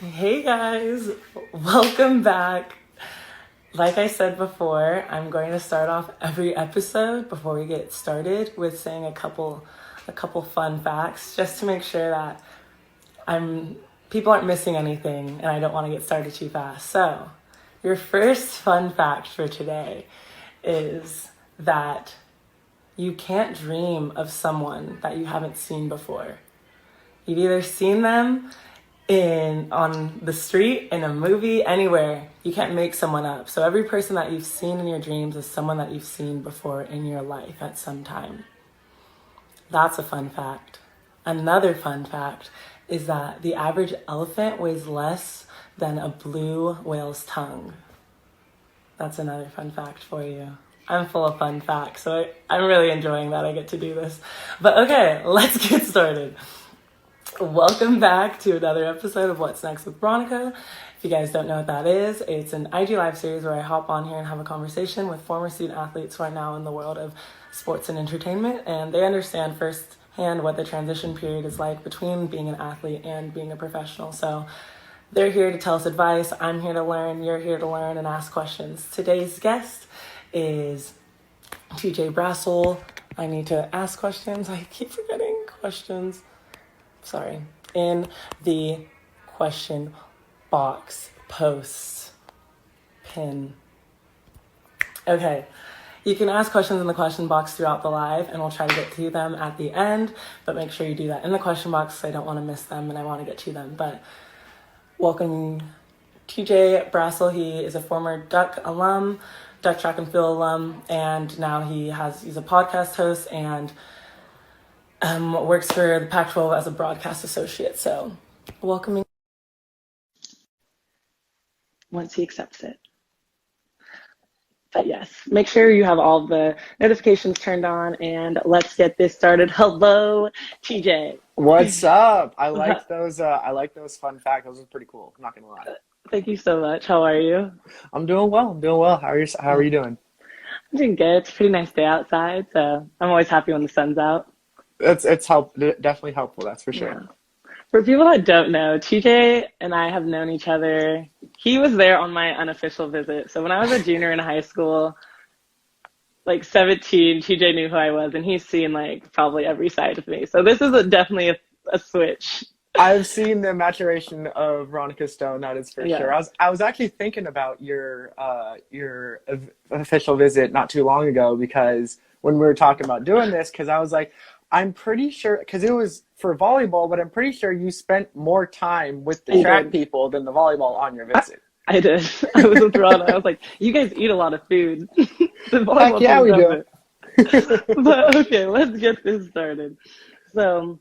Hey guys, welcome back. Like I said before, I'm going to start off every episode before we get started with saying a couple fun facts just to make sure that people aren't missing anything and I don't want to get started too fast. So, your first fun fact for today is that you can't dream of someone that you haven't seen before. You've either seen them on the street, in a movie, anywhere. You can't make someone up. So every person that you've seen in your dreams is someone that you've seen before in your life at some time. That's a fun fact. Another fun fact is that the average elephant weighs less than a blue whale's tongue. That's another fun fact for you. I'm full of fun facts, so I'm really enjoying that I get to do this. But okay, let's get started. Welcome back to another episode of What's Next with Ronika. If you guys don't know what that is, it's an IG live series where I hop on here and have a conversation with former student athletes who are now in the world of sports and entertainment, and they understand firsthand what the transition period is like between being an athlete and being a professional. So they're here to tell us advice, I'm here to learn, you're here to learn and ask questions. Today's guest is Tj Brassil. I need to ask questions. I keep forgetting questions. Sorry, in the question box, post, pin. Okay, you can ask questions in the question box throughout the live and we'll try to get to them at the end, but make sure you do that in the question box because I don't want to miss them and I want to get to them. But welcome Tj Brassil. He is a former Duck alum, Duck track and field alum, and now he's a podcast host and works for the Pac-12 as a broadcast associate. So, welcoming once he accepts it. But yes, make sure you have all the notifications turned on, and let's get this started. Hello, TJ. What's up? I like those. I like those fun facts. Those are pretty cool. I'm not gonna lie. Thank you so much. How are you? I'm doing well. I'm doing well. How are you doing? I'm doing good. It's a pretty nice day outside, so I'm always happy when the sun's out. It's definitely helpful. That's for sure. Yeah. For people that don't know, TJ and I have known each other. He was there on my unofficial visit. So when I was a junior in high school, like 17, TJ knew who I was, and he's seen like probably every side of me. So this is definitely a switch. I've seen the maturation of Ronika Stone. That is for sure. I was actually thinking about your official visit not too long ago because when we were talking about doing this, because I was like, I'm pretty sure, because it was for volleyball, but I'm pretty sure you spent more time with the track people than the volleyball on your visit. I did. I was with Rana. I was like, you guys eat a lot of food. The volleyball Heck yeah, we do. But okay, let's get this started. So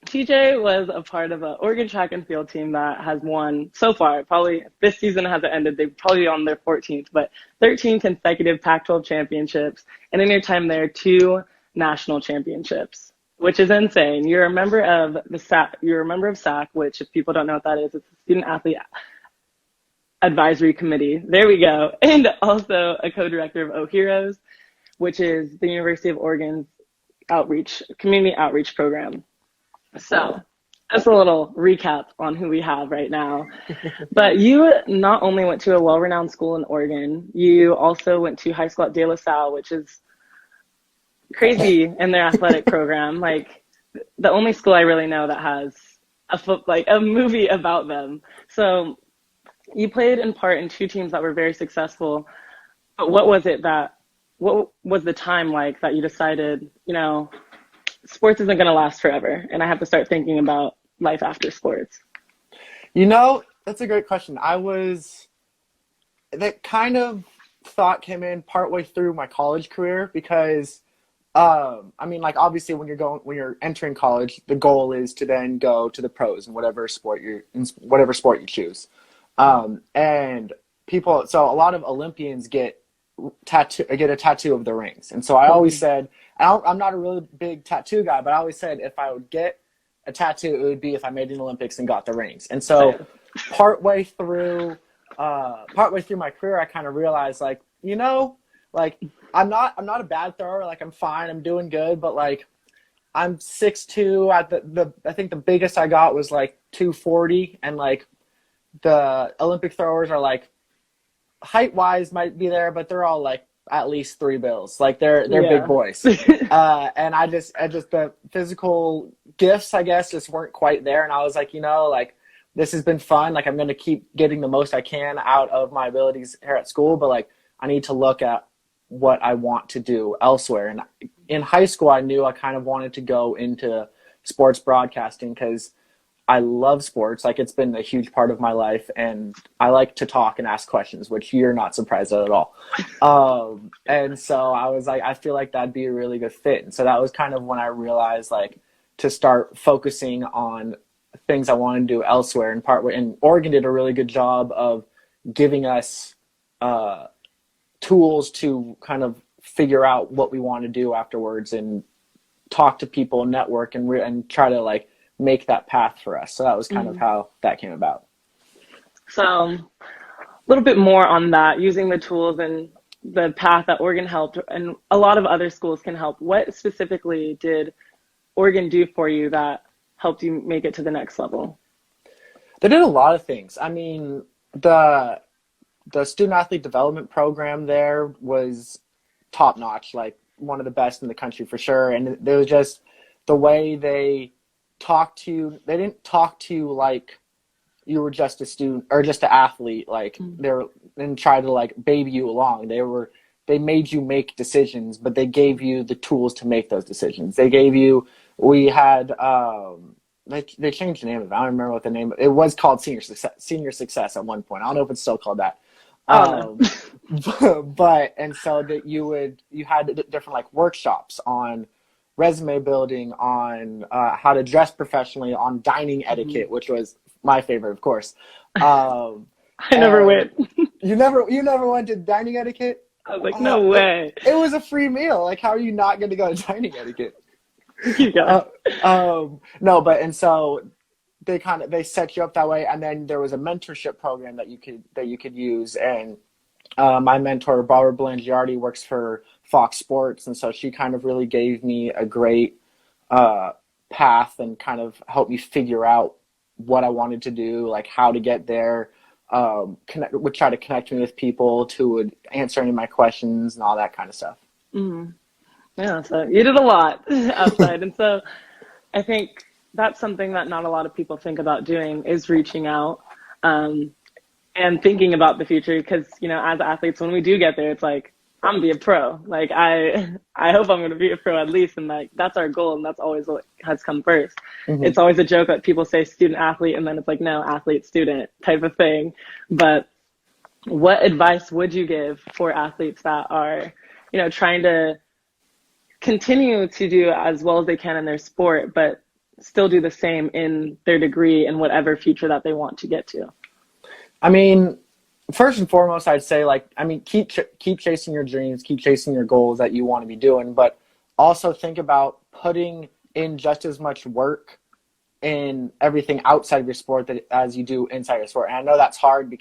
TJ was a part of an Oregon track and field team that has won so far, probably this season hasn't ended, they've probably be on their 14th, but 13 consecutive Pac-12 championships, and in your time there, 2 national championships, which is insane. You're a member of the SAC. You're a member of SAC, which, if people don't know what that is, it's a Student Athlete Advisory Committee. There we go. And also a co-director of O Heroes, which is the University of Oregon's community outreach program. So that's a little recap on who we have right now. But you not only went to a well-renowned school in Oregon, you also went to high school at De La Salle, which is crazy in their athletic program. Like the only school I really know that has a movie about them. So you played in part in 2 teams that were very successful. But what was the time like that you decided, sports isn't going to last forever and I have to start thinking about life after sports? That's a great question. That kind of thought came in partway through my college career because obviously when you're entering college, the goal is to then go to the pros in whatever sport you choose. And so a lot of Olympians get a tattoo of the rings. And so I always said, I'm not a really big tattoo guy, but I always said if I would get a tattoo, it would be if I made it in the Olympics and got the rings. And so partway through my career, I kind of realized I'm not a bad thrower. Like I'm fine. I'm doing good. But I'm 6'2". I think the biggest I got was 240, and the Olympic throwers are like height wise might be there, but they're all like at least 3 bills. Like they're big Yeah. boys. And I just the physical gifts, I guess, just weren't quite there. And I was like, like this has been fun. Like I'm gonna keep getting the most I can out of my abilities here at school, but like I need to look at what I want to do elsewhere. And in high school, I knew I kind of wanted to go into sports broadcasting because I love sports. Like it's been a huge part of my life, and I like to talk and ask questions, which you're not surprised at all. And so I was like, I feel like that'd be a really good fit. And so that was kind of when I realized like to start focusing on things I wanted to do elsewhere. And Oregon did a really good job of giving us tools to kind of figure out what we want to do afterwards and talk to people, network, and try to like make that path for us. So that was kind of how that came about. So a little bit more on that, using the tools and the path that Oregon helped, and a lot of other schools can help. What specifically did Oregon do for you that helped you make it to the next level? They did a lot of things. I mean, the student athlete development program there was top notch, like one of the best in the country for sure. And there was just the way they talked to you. They didn't talk to you like you were just a student or just an athlete, like they were, and try to like baby you along. They made you make decisions, but they gave you the tools to make those decisions. We had they changed the name of it. I don't remember what the name. It was called Senior Success at one point. I don't know if it's still called that. Oh, no. But and so that you had different like workshops on resume building, on how to dress professionally, on dining etiquette, which was my favorite, of course. I never went. You never went to dining etiquette? I was like, no way. It was a free meal. Like, how are you not going to go to dining etiquette? No, but and so they set you up that way, and then there was a mentorship program that you could use, and my mentor Barbara Belangiardi works for Fox Sports, and so she kind of really gave me a great path and kind of helped me figure out what I wanted to do, like how to get there. Would try to connect me with people who would answer any of my questions and all that kind of stuff. Mm-hmm. Yeah, so you did a lot outside. And so I think that's something that not a lot of people think about doing, is reaching out and thinking about the future. Because, as athletes, when we do get there, it's like, I'm going to be a pro. Like, I hope I'm going to be a pro at least. And like, that's our goal. And that's always what has come first. Mm-hmm. It's always a joke that people say student athlete, and then it's like, no, athlete student type of thing. But what advice would you give for athletes that are, trying to continue to do as well as they can in their sport, but still do the same in their degree and whatever future that they want to get to? I mean, first and foremost, I'd say keep chasing your dreams, keep chasing your goals that you want to be doing, but also think about putting in just as much work in everything outside of your sport as you do inside your sport. And I know that's hard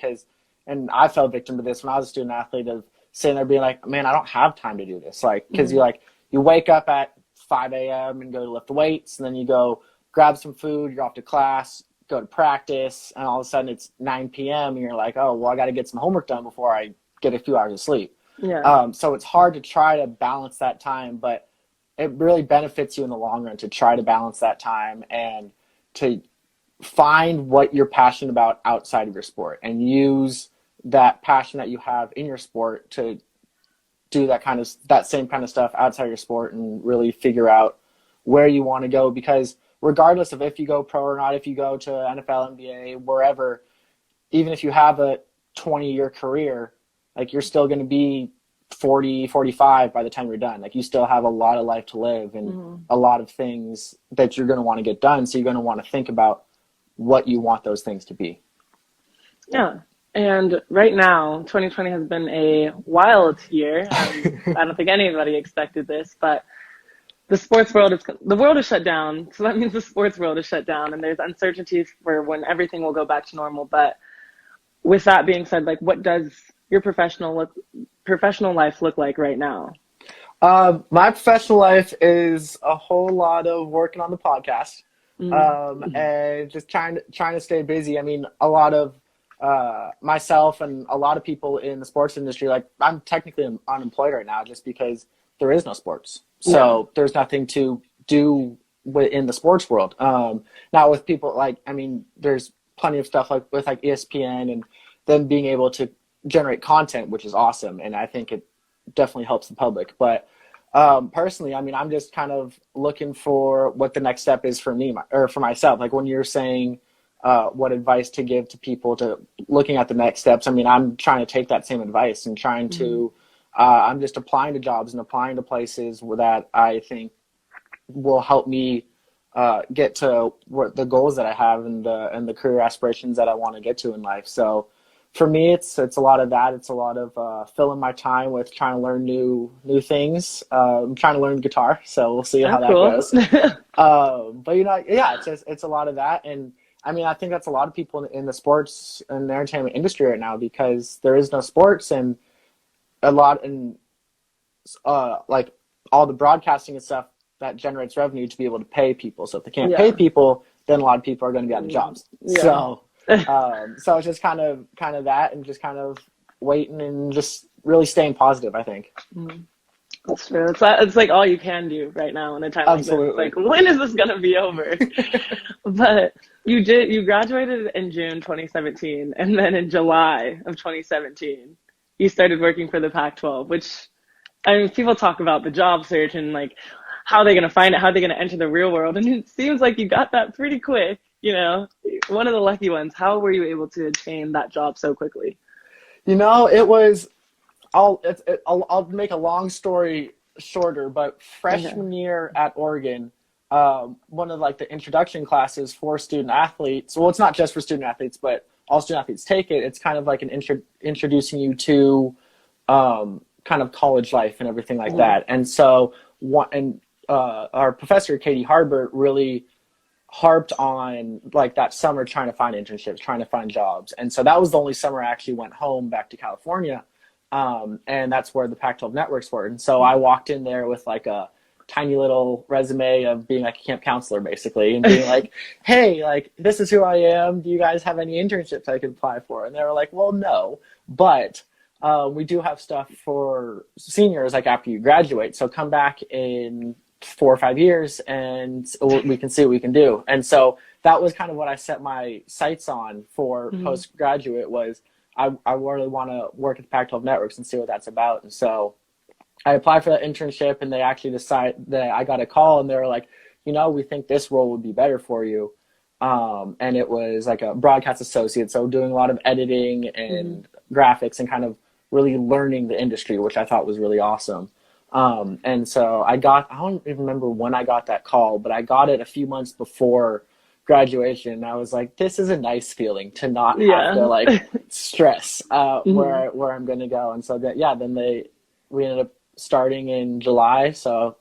and I fell victim to this when I was a student athlete, of sitting there being like, man, I don't have time to do this. Like, because you wake up at 5 a.m. and go to lift weights, and then you go grab some food, you're off to class, go to practice, and all of a sudden it's 9 p.m. and you're like, oh, well, I got to get some homework done before I get a few hours of sleep. Yeah. So it's hard to try to balance that time, but it really benefits you in the long run to try to balance that time and to find what you're passionate about outside of your sport and use that passion that you have in your sport to do that same kind of stuff outside your sport and really figure out where you want to go. Because regardless of if you go pro or not, if you go to NFL, NBA, wherever, even if you have a 20-year career, like you're still going to be 40, 45 by the time you're done. Like you still have a lot of life to live and a lot of things that you're going to want to get done. So you're going to want to think about what you want those things to be. Yeah. And right now, 2020 has been a wild year. I don't think anybody expected this, but the world is shut down. So that means the sports world is shut down, and there's uncertainties for when everything will go back to normal. But with that being said, like, what does your professional life look like right now? My professional life is a whole lot of working on the podcast, and just trying to stay busy. I mean, a lot of myself and a lot of people in the sports industry, like I'm technically unemployed right now just because there is no sports. So there's nothing to do in the sports world. Now with people like, I mean, there's plenty of stuff like with like ESPN and them being able to generate content, which is awesome. And I think it definitely helps the public. But personally, I mean, I'm just kind of looking for what the next step is for me or for myself. Like when you're saying what advice to give to people to looking at the next steps, I mean, I'm trying to take that same advice and trying to, I'm just applying to jobs and applying to places that I think will help me get to what the goals that I have and the career aspirations that I want to get to in life. So for me, it's a lot of that. It's a lot of filling my time with trying to learn new things. I'm trying to learn guitar, so we'll see how that goes. But yeah, it's a lot of that. And I mean, I think that's a lot of people in the sports and the entertainment industry right now because there is no sports and a lot in like all the broadcasting and stuff that generates revenue to be able to pay people. So if they can't pay people, then a lot of people are going to be out of jobs. So so it's just kind of that and just kind of waiting and just really staying positive, I think. That's true. It's like all you can do right now in a time like this. Like, when is this going to be over? But you graduated in June 2017, and then in July of 2017, you started working for the Pac-12, which, I mean, people talk about the job search and like, how are they going to find it? How are they going to enter the real world? And it seems like you got that pretty quick, you know, one of the lucky ones. How were you able to attain that job so quickly? You know, it was, I'll make a long story shorter, but freshman year at Oregon, one of like the introduction classes for student athletes, well, it's not just for student athletes, but all student athletes take it. It's kind of like an introducing you to kind of college life and everything like that. And so our professor, Katie Harbert, really harped on like that summer trying to find internships, trying to find jobs. And so that was the only summer I actually went home back to California. And that's where the Pac-12 networks were. And so I walked in there with like a tiny little resume of being like a camp counselor basically and being like, hey, like this is who I am. Do you guys have any internships I could apply for? And they were like, well, no, but we do have stuff for seniors like after you graduate. So come back in 4 or 5 years and we can see what we can do. And so that was kind of what I set my sights on for postgraduate was I really want to work at the Pac-12 networks and see what that's about. And so I applied for that internship and they actually decided that I got a call and they were like, you know, we think this role would be better for you. And it was like a broadcast associate. So doing a lot of editing and graphics and kind of really learning the industry, which I thought was really awesome. And so I don't even remember when I got that call, but I got it a few months before graduation. I was like, this is a nice feeling to not have to like stress where I'm going to go. And so then we ended up starting in July. So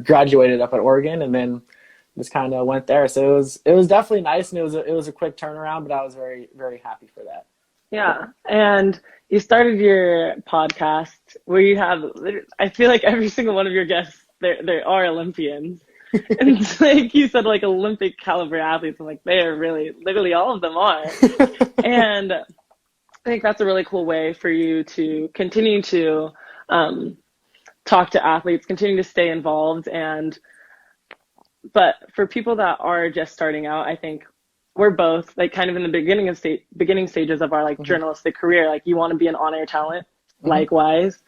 graduated up at Oregon and then just kind of went there. So it was definitely nice and it was a quick turnaround, but I was very, very happy for that. Yeah. And you started your podcast where you have, I feel like every single one of your guests, they are Olympians. And it's like you said, like Olympic caliber athletes. I'm like, they are really, literally all of them are. And I think that's a really cool way for you to continue to talk to athletes, continue to stay involved. But for people that are just starting out, I think we're both like kind of in the beginning stages of our like journalistic career. Like you want to be an on-air talent, likewise.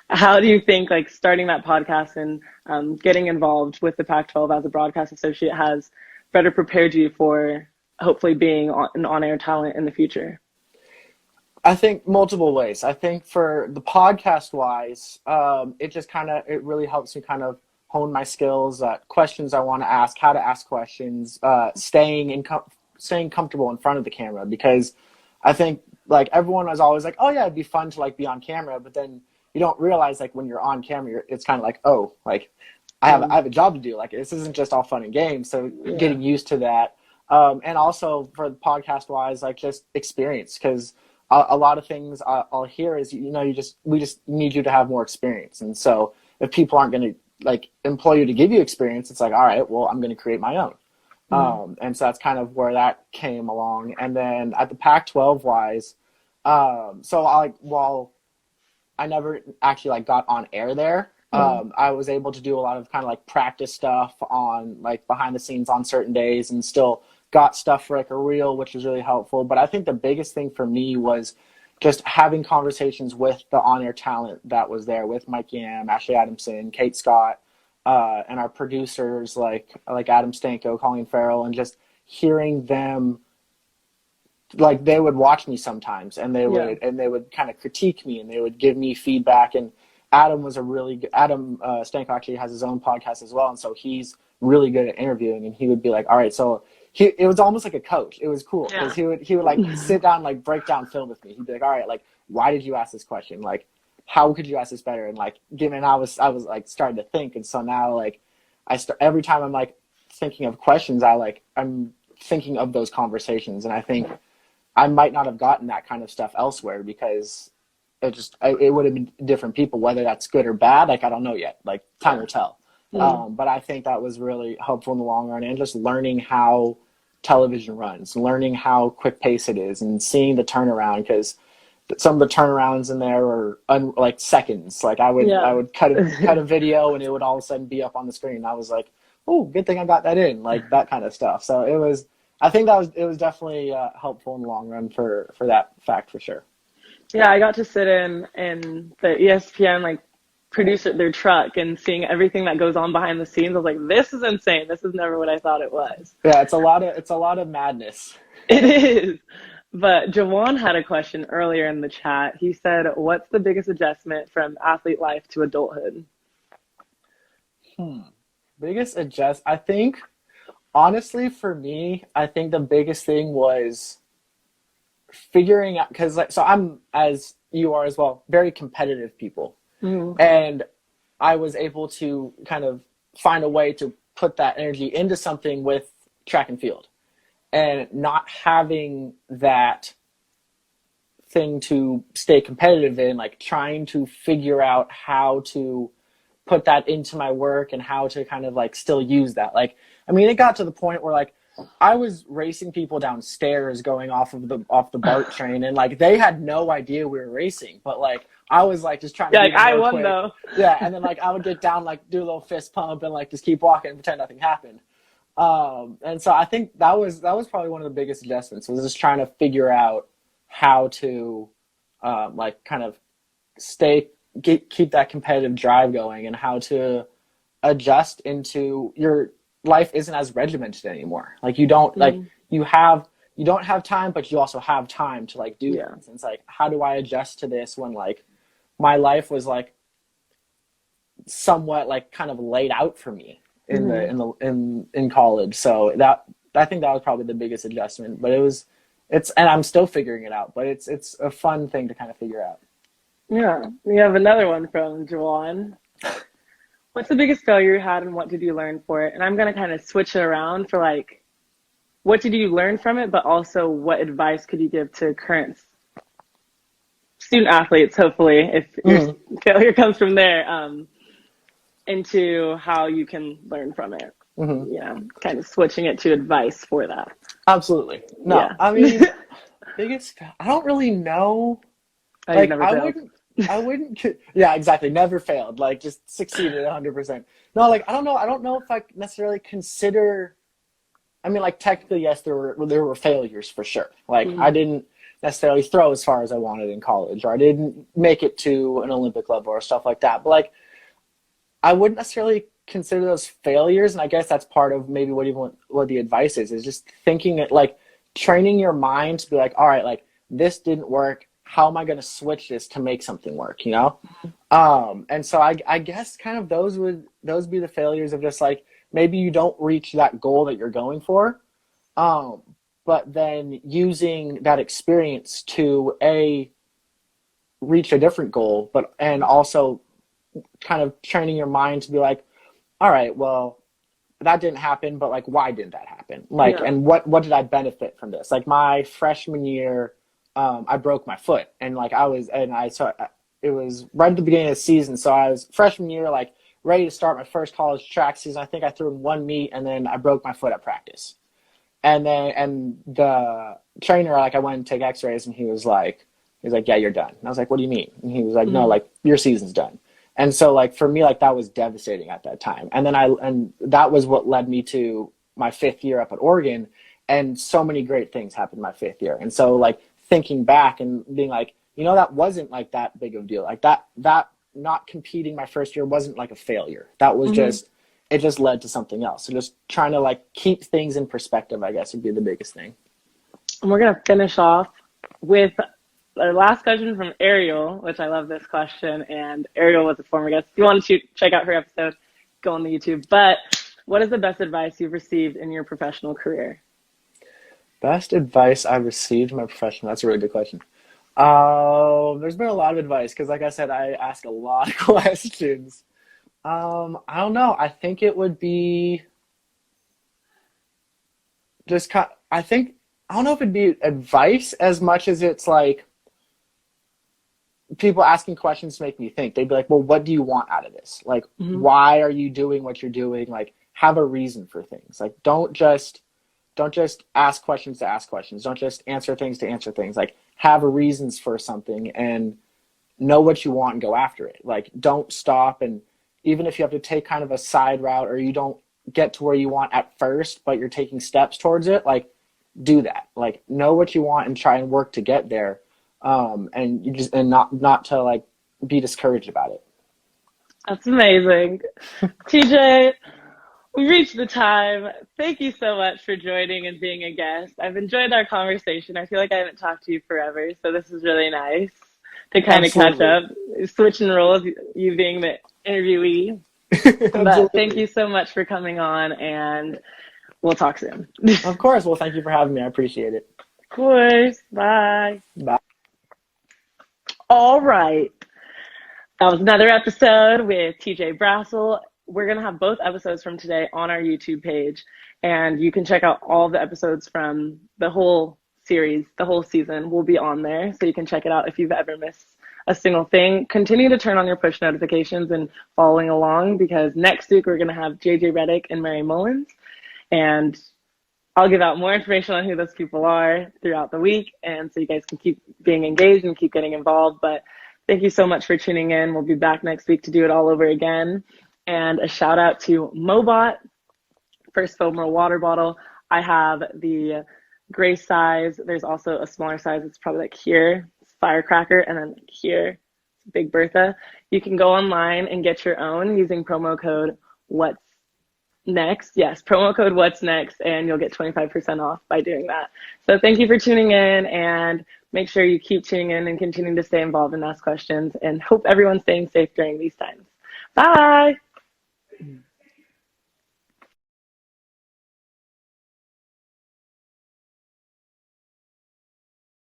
How do you think like starting that podcast and getting involved with the Pac-12 as a broadcast associate has better prepared you for hopefully being an on-air talent in the future? I think multiple ways. I think for the podcast wise, it really helps me kind of hone my skills, questions I want to ask, how to ask questions, staying comfortable in front of the camera, because I think like everyone was always like, oh yeah, it'd be fun to like be on camera, but then you don't realize like when you're on camera, it's kind of like, oh, like I have a job to do. Like this isn't just all fun and games. So getting used to that. And also for the podcast wise, like just experience, because a lot of things I'll hear is, you know, we just need you to have more experience. And so if people aren't going to like employ you to give you experience, it's like, all right, well, I'm going to create my own. And so that's kind of where that came along. And then at the Pac-12 wise, so while I never actually like got on air there, I was able to do a lot of kind of like practice stuff on like behind the scenes on certain days, and still got stuff for like a reel, which was really helpful. But I think the biggest thing for me was just having conversations with the on-air talent that was there, with Mike Yam, Ashley Adamson, Kate Scott, and our producers like Adam Stanko, Colleen Farrell, and just hearing them, like they would watch me sometimes, and they would kind of critique me, and they would give me feedback. And Adam was a really good, Stanko actually has his own podcast as well, and so he's really good at interviewing. And he would be like, all right, so it was almost like a coach. It was cool because he would like sit down, like break down film with me. He'd be like, all right, like why did you ask this question? Like how could you ask this better? And like I was like starting to think. And so now like every time I'm like thinking of questions, I'm thinking of those conversations. And I think I might not have gotten that kind of stuff elsewhere, because it would have been different people. Whether that's good or bad, like I don't know yet. Like time will tell. But I think that was really helpful in the long run, and just learning how television runs, learning how quick pace it is, and seeing the turnaround, because some of the turnarounds in there are like seconds. Like I would cut a video and it would all of a sudden be up on the screen. I was like, oh, good thing I got that in, like that kind of stuff. So I think it was definitely helpful in the long run for that fact, for sure. Yeah, I got to sit in the ESPN like producer their truck and seeing everything that goes on behind the scenes. I was like, this is insane. This is never what I thought it was. Yeah, it's a lot of madness. It is. But Jawan had a question earlier in the chat. He said, what's the biggest adjustment from athlete life to adulthood? I think, honestly, for me, I think the biggest thing was figuring out, because like, so I'm, as you are as well, very competitive people. And I was able to kind of find a way to put that energy into something with track and field, and not having that thing to stay competitive in, like trying to figure out how to put that into my work and how to kind of like still use that. Like, I mean, it got to the point where like I was racing people downstairs going off the BART train, and like they had no idea we were racing, but like I was like just trying to like I won quick. though. Yeah, and then like I would get down, like do a little fist pump and like just keep walking and pretend nothing happened. And so I think that was probably one of the biggest adjustments, was just trying to figure out how to like kind of keep that competitive drive going, and how to adjust into your life isn't as regimented anymore. Like you don't like you don't have time, but you also have time to like do things. And it's like, how do I adjust to this when like my life was like somewhat like kind of laid out for me in college. So that, I think that was probably the biggest adjustment, but and I'm still figuring it out, but it's a fun thing to kind of figure out. Yeah. We have another one from Jawan. What's the biggest failure you had, and what did you learn for it? And I'm going to kind of switch it around for like, what did you learn from it, but also what advice could you give to current student athletes, hopefully, if your failure comes from there, into how you can learn from it. Yeah, kind of switching it to advice for that. Absolutely. No, yeah. I mean, I don't really know. Like, I wouldn't. Yeah, exactly. Never failed. Like, just succeeded 100%. No, like, I don't know if I necessarily consider. I mean, like, technically, yes, there were failures for sure. Like, I didn't necessarily throw as far as I wanted in college, or I didn't make it to an Olympic level or stuff like that. But like, I wouldn't necessarily consider those failures, and I guess that's part of maybe what the advice is just thinking it, like, training your mind to be like, all right, like, this didn't work. How am I going to switch this to make something work, you know? And so I guess kind of those be the failures of just like, maybe you don't reach that goal that you're going for, but then using that experience to reach a different goal, and also kind of training your mind to be like, all right, well, that didn't happen, but like, why didn't that happen? Like, and what did I benefit from this? Like my freshman year, I broke my foot, and like it was right at the beginning of the season. So I was freshman year, like ready to start my first college track season. I think I threw in one meet, and then I broke my foot at practice. and the trainer, like, I went and take x-rays, and he's like, yeah, you're done. And I was like, what do you mean? And he was like, no, like, your season's done. And so, like, for me, like, that was devastating at that time. And then and that was what led me to my 5th year up at Oregon. And so many great things happened my 5th year. And so, like, thinking back and being like, you know, that wasn't like that big of a deal. Like that not competing my 1st year wasn't like a failure. That was just, it just led to something else. So just trying to, like, keep things in perspective, I guess, would be the biggest thing. And we're going to finish off with our last question from Ariel, which I love this question. And Ariel was a former guest. If you want to check out her episode, go on the YouTube. But what is the best advice you've received in your professional career? Best advice I've received in my profession. That's a really good question. There's been a lot of advice because, like I said, I ask a lot of questions. I don't know. I think it would be just I don't know if it'd be advice as much as it's like people asking questions to make me think. They'd be like, well, what do you want out of this? Like, why are you doing what you're doing? Like, have a reason for things. Like, don't just ask questions to ask questions. Don't just answer things to answer things. Like, have reasons for something and know what you want and go after it. Like, don't stop. And even if you have to take kind of a side route or you don't get to where you want at first, but you're taking steps towards it, like, do that. Like, know what you want and try and work to get there. And not to, like, be discouraged about it. That's amazing. TJ, we reached the time. Thank you so much for joining and being a guest. I've enjoyed our conversation. I feel like I haven't talked to you forever, so this is really nice to kind of catch up, switching roles, you being the interviewee. But thank you so much for coming on, and we'll talk soon. Of course. Well, thank you for having me. I appreciate it. Of course. Bye. Bye. All right. That was another episode with Tj Brassil. We're going to have both episodes from today on our YouTube page, and you can check out all the episodes from the whole series, the whole season will be on there, so you can check it out if you've ever missed a single thing. Continue to turn on your push notifications and following along, because next week we're going to have JJ Reddick and Mary Mullins, and I'll give out more information on who those people are throughout the week, and so you guys can keep being engaged and keep getting involved. But thank you so much for tuning in. We'll be back next week to do it all over again. And a shout out to Mobot, First Foamer water bottle. I have the gray size. There's also a smaller size. It's probably like here, it's Firecracker, and then here, Big Bertha. You can go online and get your own using promo code What's Next. Yes, promo code What's Next, and you'll get 25% off by doing that. So thank you for tuning in, and make sure you keep tuning in and continue to stay involved and ask questions, and hope everyone's staying safe during these times. Bye.